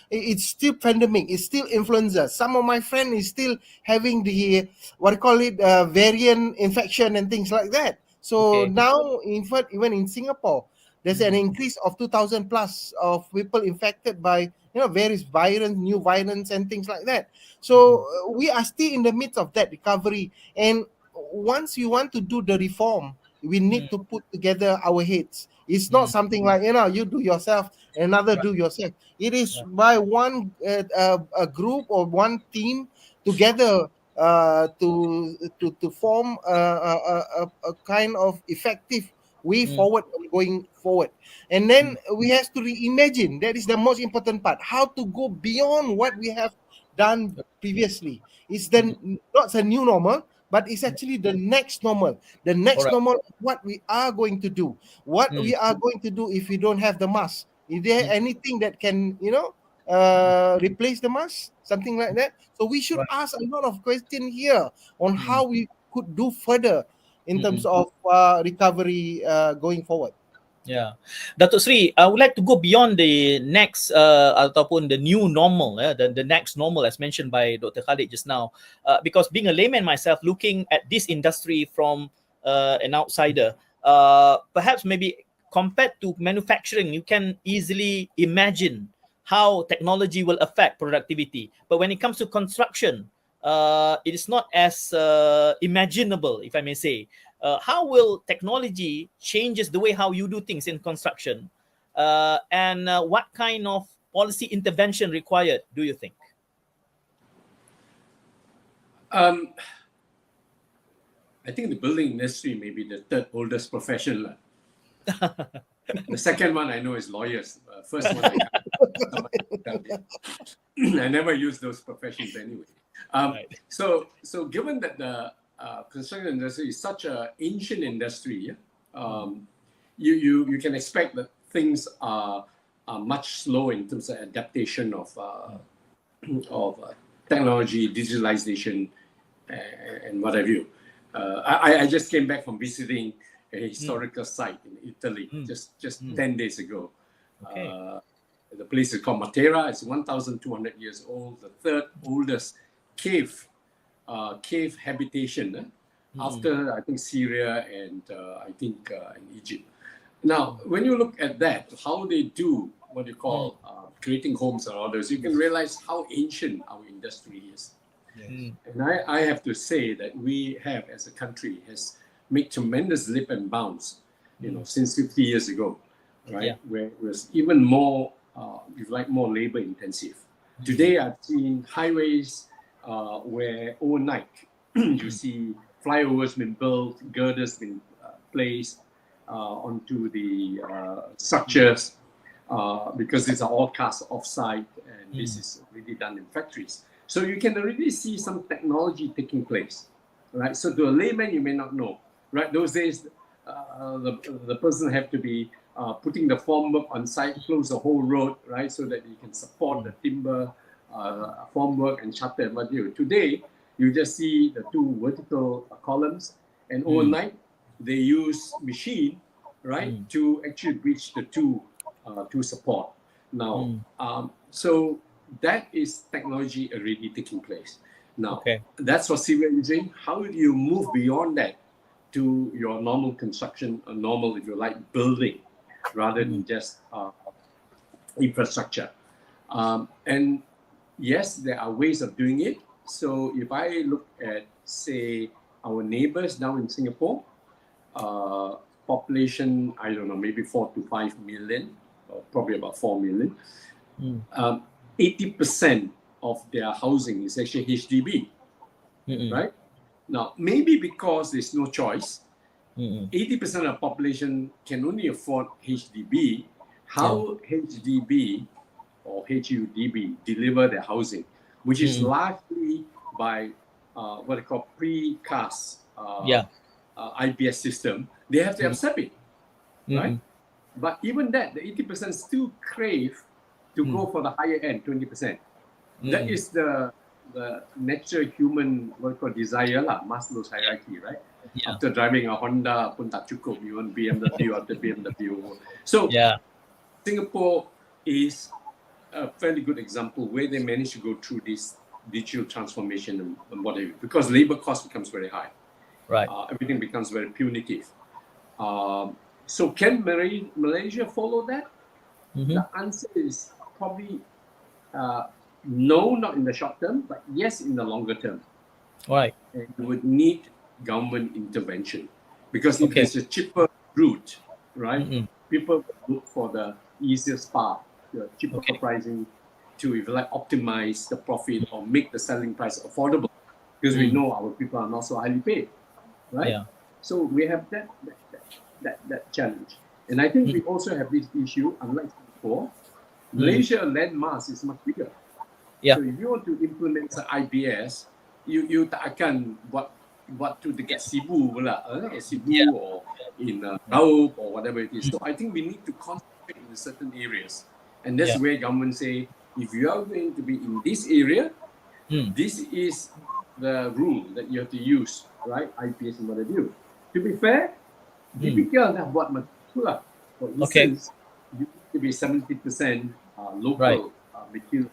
it's still pandemic. It's still influenza. Some of my friends is still having the what do you call it, variant infection and things like that. So now, in fact, even in Singapore, there's an increase of 2,000 plus of people infected by various variants, new variants, and things like that. So we are still in the midst of that recovery. And once you want to do the reform, we need to put together our heads. It's not something like you do yourself, another do yourself. It is by one a group or one team together to form a kind of effective way forward, going forward. And then we have to reimagine. That is the most important part. How to go beyond what we have done previously. It's then not a new normal, but it's actually the next normal. The next normal, what we are going to do. What we are going to do if we don't have the mask. Is there anything that can, replace the mask? Something like that. So we should ask a lot of questions here on how we could do further in terms of recovery going forward. Yeah, Datuk Seri, I would like to go beyond the next ataupun the new normal, the next normal as mentioned by Dr. Khalid just now, because being a layman myself, looking at this industry from an outsider, perhaps maybe compared to manufacturing, you can easily imagine how technology will affect productivity. But when it comes to construction, it is not as imaginable, if I may say. How will technology changes the way how you do things in construction, and what kind of policy intervention required, do you think? I think the building industry may be the third oldest profession. The second one I know is lawyers. First one I never use those professions anyway. So given that construction industry is such an ancient industry. You can expect that things are much slow in terms of adaptation of technology, digitalization, and what have you. I just came back from visiting a historical site in Italy just 10 days ago. Okay. The place is called Matera. It's 1,200 years old, the third oldest cave habitation after, I think, Syria and I think in Egypt. Now, when you look at that, how they do what you call creating homes and others, you can realize how ancient our industry is. Yes. And I have to say that we have, as a country, has made tremendous leap and bounds, since 50 years ago, right? Where it was even more, if like, more labor intensive. Today, I've seen highways where overnight you see flyovers been built, girders been placed onto the structures because these are all cast off-site, and this is already done in factories. So you can already see some technology taking place, right? So to a layman, you may not know, right? Those days, the person have to be putting the formwork on site, close the whole road, right? So that you can support the timber, formwork and shutter and what you do. Today, you just see the two vertical columns, and overnight, they use machine, right, to actually bridge the two to support. Now, so that is technology already taking place. Now, that's for civil engineering. How do you move beyond that to your normal construction, or normal, if you like, building, rather than just infrastructure? And yes, there are ways of doing it. So if I look at, say, our neighbors now in Singapore, population, I don't know, maybe 4 to 5 million, or probably about 4 million. 80% of their housing is actually HDB, right? Now, maybe because there's no choice, 80% of the population can only afford HDB. How HDB or HUDB deliver their housing, which is largely by what they call precast IPS system, they have to accept it, right? But even that, the 80% still crave to go for the higher end, 20%. That is the natural human, what we call desire lah, Maslow's hierarchy, right? After driving a Honda pun tak cukup, you want BMW after BMW. So Singapore is a fairly good example where they managed to go through this digital transformation and whatever, because labor cost becomes very high. Right. Everything becomes very punitive. So can Malaysia follow that? The answer is probably no, not in the short term, but yes, in the longer term. Right. And you would need government intervention, because if there's a cheaper route, right, people look for the easiest path, the cheaper pricing, to, if you like, optimize the profit or make the selling price affordable, because we know our people are not so highly paid, right? So we have that challenge. And I think we also have this issue, unlike before, Malaysia land mass is much bigger. So if you want to implement the IPS, you tak akan buat to dekat Sibu pula, Sibu or in Datuk or whatever it is. So I think we need to concentrate in certain areas. And that's where government say, if you are going to be in this area, this is the rule that you have to use, right? IPS and what have you. To be fair, DPKL dah buat macam tu lah. For instance, you need to be 70% local material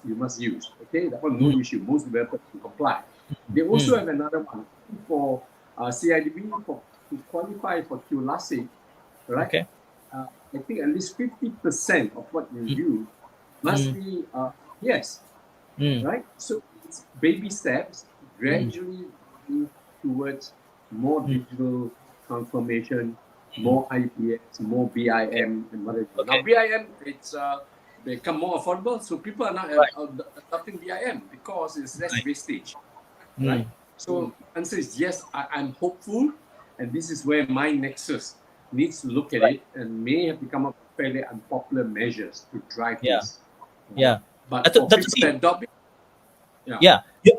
you must use. Okay, that one no issue. Most developers can comply. They also have another one for CIDB to qualify for QLASIC, right? I think at least 50% of what you use must be right? So it's baby steps, gradually move towards more digital transformation, more IPS, more BIM, and whatever. Now BIM, it's become more affordable, so people are not adopting BIM because it's less wastage, right? So answer is yes. I'm hopeful, and this is where my Nexus needs to look at it and may have to come up with fairly unpopular measures to drive this. Yeah. But for people that adopt it,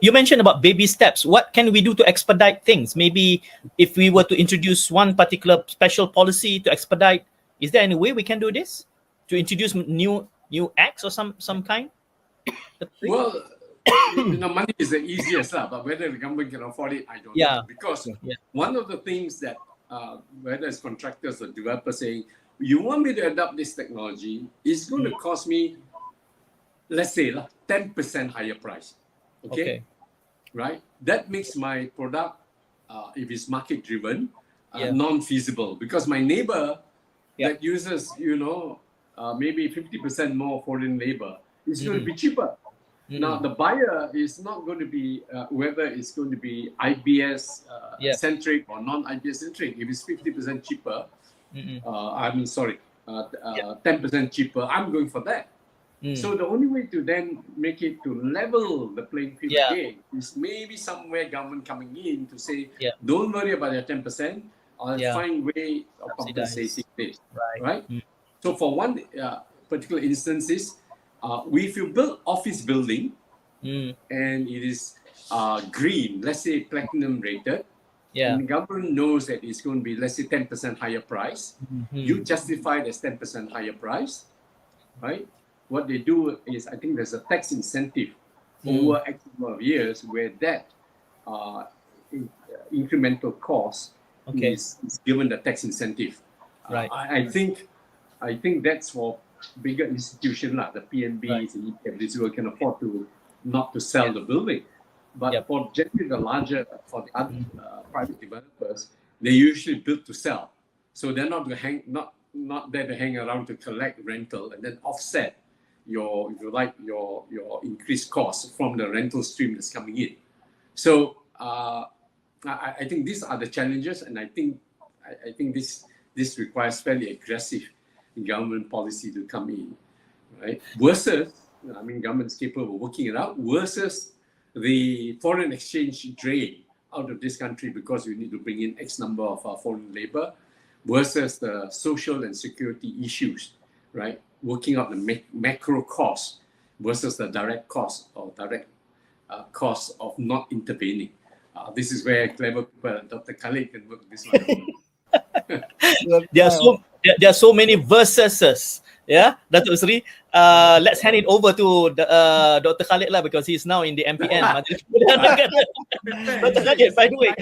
You mentioned about baby steps. What can we do to expedite things? Maybe if we were to introduce one particular special policy to expedite, is there any way we can do this? To introduce new acts or some kind? Well, money is the easiest, but whether the government can afford it, I don't Yeah. know. Because Yeah. one of the things that, whether it's contractors or developers saying, you want me to adopt this technology, it's going to cost me, let's say, 10% higher price. Okay? Right? That makes my product, if it's market driven, non-feasible, because my neighbor that uses, maybe 50% more foreign labor is going to be cheaper. Now, the buyer is not going to be whether it's going to be IBS centric or non-IBS centric. If it's 50% cheaper, 10% cheaper, I'm going for that. So the only way to then make it to level the playing field again is maybe somewhere government coming in to say, don't worry about your 10%, I'll find way of compensating this. Right? So for one particular instances, if you build office building and it is green, let's say platinum rated, and the government knows that it's going to be, let's say, 10% higher price, you justify it as 10% higher price, right? What they do is, I think there's a tax incentive over X number of years where that incremental cost is given the tax incentive. Right. I think that's for bigger institution, the PNBs and EPFs can afford to not to sell the building. But for generally the larger, for the other private developers, they usually build to sell. So they're not there to hang around to collect rental and then offset your increased costs from the rental stream that's coming in. So I think these are the challenges, and I think this requires fairly aggressive government policy to come in, right? Versus, government's capable of working it out, versus the foreign exchange drain out of this country because we need to bring in X number of foreign labor, versus the social and security issues, right? Working out the macro cost versus the direct cost or direct cost of not intervening. This is where clever people, Dr. Khalid, can work this one out. There are so many versuses. Yeah, Datuk Seri. Let's hand it over to Dr. Khalid because he's now in the MPN. Dr. Khalid, by the way,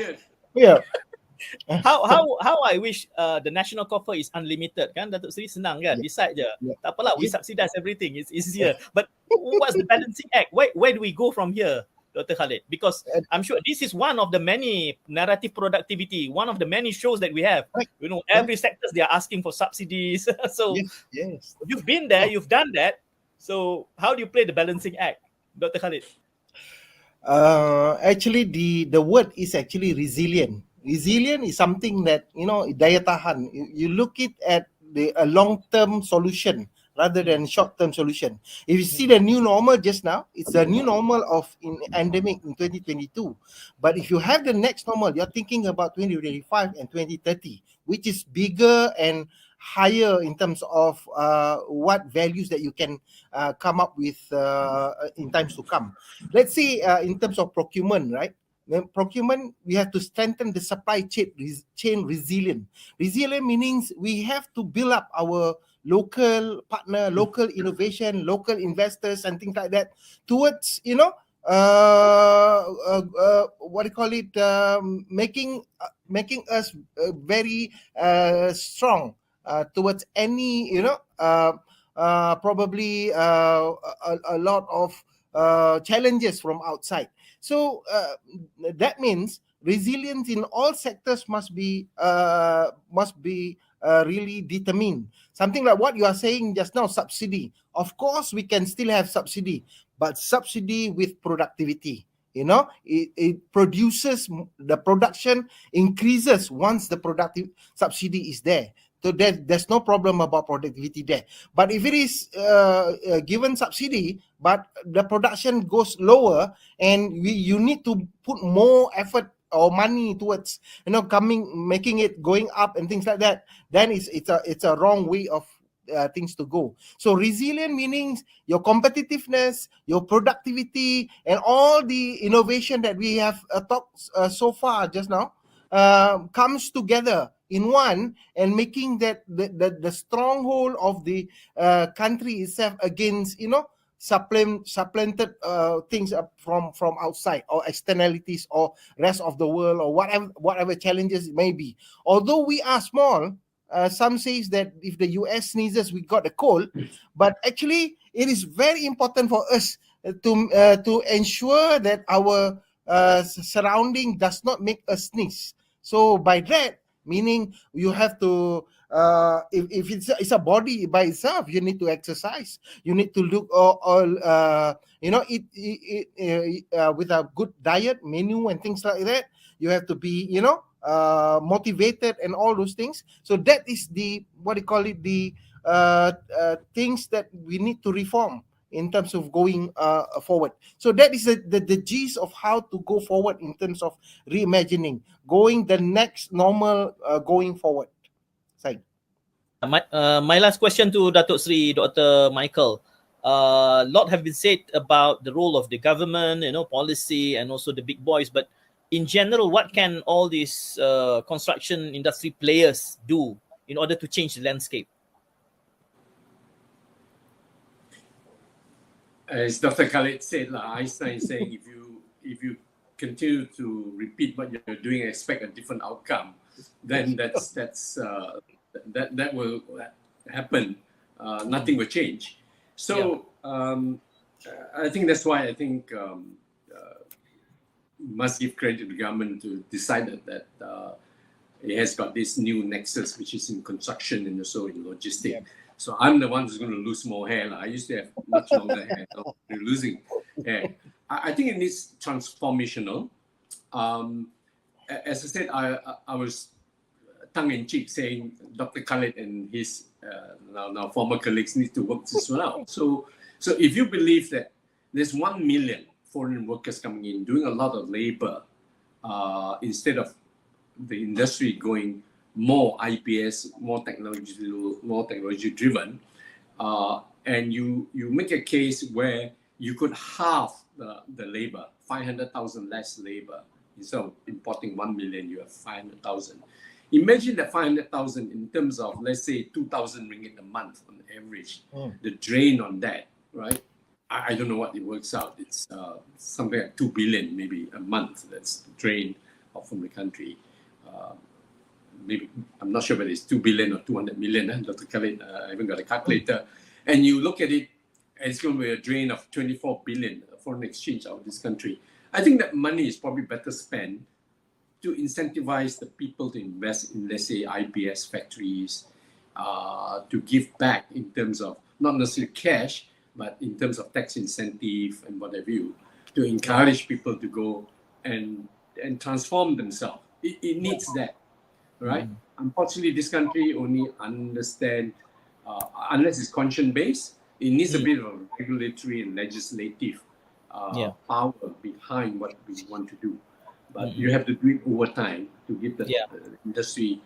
how I wish the national coffer is unlimited, kan? Datuk Seri senang kan? Decide je. Tak apalah, we subsidize everything. It's easier. But what's the balancing act? Where do we go from here, Dr. Khalid? Because I'm sure this is one of the many Naratif Produktiviti, one of the many shows that we have. Every sector they are asking for subsidies. So you've been there, you've done that. So how do you play the balancing act, Dr. Khalid? Actually, the word is actually resilient. Resilient is something that, daya tahan. You look it at a long-term solution rather than short-term solution. If you see the new normal just now, it's the new normal of endemic in 2022. But if you have the next normal, you're thinking about 2025 and 2030, which is bigger and higher in terms of what values that you can come up with in times to come. Let's say in terms of procurement, right? When procurement, we have to strengthen the supply chain resilient. Resilient meaning we have to build up our local partner, local innovation, local investors, and things like that towards, making us very strong towards any, probably a lot of challenges from outside. So that means resilience in all sectors must be really determined. Something like what you are saying just now, subsidy. Of course, we can still have subsidy, but subsidy with productivity. It produces, the production increases once the productive subsidy is there. So there's no problem about productivity there. But if it is given subsidy, but the production goes lower, and you need to put more effort or money towards making it going up and things like that, then it's a wrong way of things to go. So resilient meaning your competitiveness, your productivity, and all the innovation that we have talked so far just now comes together in one, and making that the stronghold of the country itself against supplanted things from outside, or externalities, or rest of the world, or whatever challenges it may be. Although we are small, some says that if the US sneezes, we got a cold, but actually it is very important for us to ensure that our surrounding does not make us sneeze. So by that, meaning you have to, if it's a body by itself, you need to exercise. You need to look eat with a good diet menu and things like that. You have to be, motivated and all those things. So that is the, what do you call it, the things that we need to reform in terms of going forward. So that is the gist of how to go forward in terms of reimagining, going the next normal going forward. Sai. My last question to Datuk Seri Dr. Michael. A lot have been said about the role of the government, policy, and also the big boys. But in general, what can all these construction industry players do in order to change the landscape? As Dr. Khalid said, Einstein saying, if you continue to repeat what you're doing and expect a different outcome, then that will happen. Nothing will change. So I think that's why I think must give credit to the government to decide that it has got this new nexus, which is in construction and also in logistics. Yeah. So I'm the one who's going to lose more hair. I used to have much longer hair. So I'm losing hair. I think it needs transformational. As I said, I was tongue-in-cheek saying Dr. Khalid and his now former colleagues need to work this one out. So if you believe that there's 1 million foreign workers coming in, doing a lot of labor, instead of the industry going more IPS, more technology driven, and you make a case where you could halve the labor, 500,000 less labor. Instead of importing 1 million, you have 500,000. Imagine that 500,000 in terms of, let's say, 2,000 ringgit a month on average. The drain on that, right? I don't know what it works out. It's something like 2 billion maybe a month. That's the drain from the country. Maybe I'm not sure whether it's 2 billion or 200 million. Dr. Khalid, I haven't got a calculator. And you look at it, it's going to be a drain of 24 billion foreign exchange out of this country. I think that money is probably better spent to incentivize the people to invest in, let's say, IPS factories, to give back in terms of not necessarily cash, but in terms of tax incentive and whatever to encourage people to go and transform themselves. It needs that, right? Unfortunately, this country only understand, unless it's conscience-based, it needs a bit of regulatory and legislative power behind what we want to do. But you have to do it over time to give the industry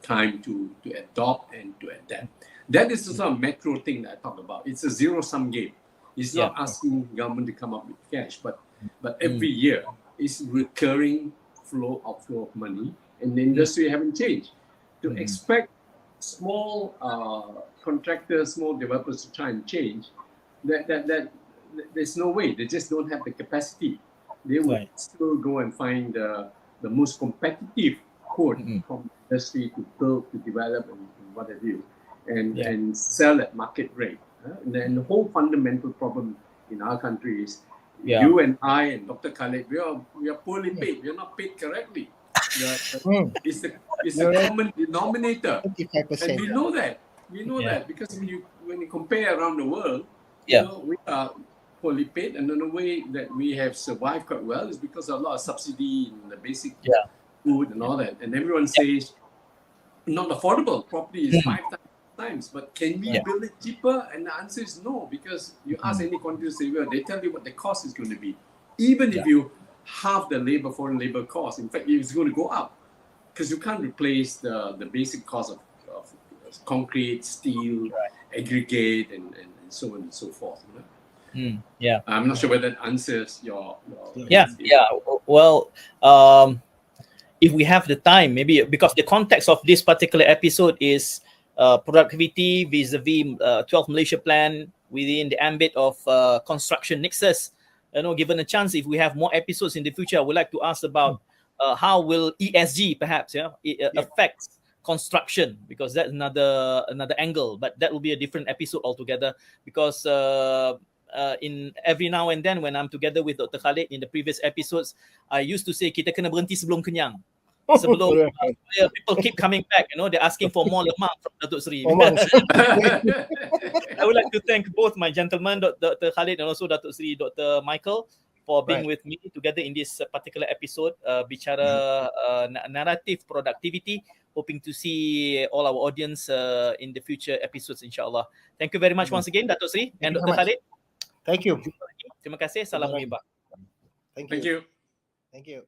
time to adopt and to adapt. That is also a macro thing that I talk about. It's a zero-sum game. It's not asking government to come up with cash, but every year it's recurring outflow of money, and the industry haven't changed. To expect small contractors, small developers to try and change, that there's no way. They just don't have the capacity. They would still go and find the most competitive code from the industry to build, to develop, and what have you, and sell at market rate. And then the whole fundamental problem in our country is you and I and Dr. Khalid, we are poorly paid. We are not paid correctly. It's the common denominator, 55%. And we know that. We know that because when you compare around the world, we are poorly paid, and in a way that we have survived quite well is because of a lot of subsidy in the basic food and all that. And everyone says not affordable. Property is 5 times, but can we build it cheaper? And the answer is no, because you ask any quantity surveyor, they tell you what the cost is going to be. Even if you halve the foreign labor cost, in fact, it's going to go up because you can't replace the basic cost of concrete, steel, aggregate and so on and so forth. Yeah. I'm not sure whether that answers your Yeah. Well, if we have the time, maybe because the context of this particular episode is productivity vis-a-vis 12 Malaysia plan within the ambit of construction Nexus. Given a chance, if we have more episodes in the future, I would like to ask about how will ESG perhaps affect construction, because that's another angle, but that will be a different episode altogether. Because in every now and then when I'm together with Dr. Khalid in the previous episodes, I used to say kita kena berhenti sebelum kenyang. Sebelum people keep coming back, they're asking for more lemak from Datuk Seri. I would like to thank both my gentlemen, Dr. Khalid and also Datuk Seri, Dr. Michael, for being with me together in this particular episode, bicara Naratif Produktiviti. Hoping to see all our audience in the future episodes, insyaAllah. Thank you very much once again, Datuk Seri and Dr. Khalid. Thank you. Terima kasih. Salam muhibah. Thank Thank you. Thank you.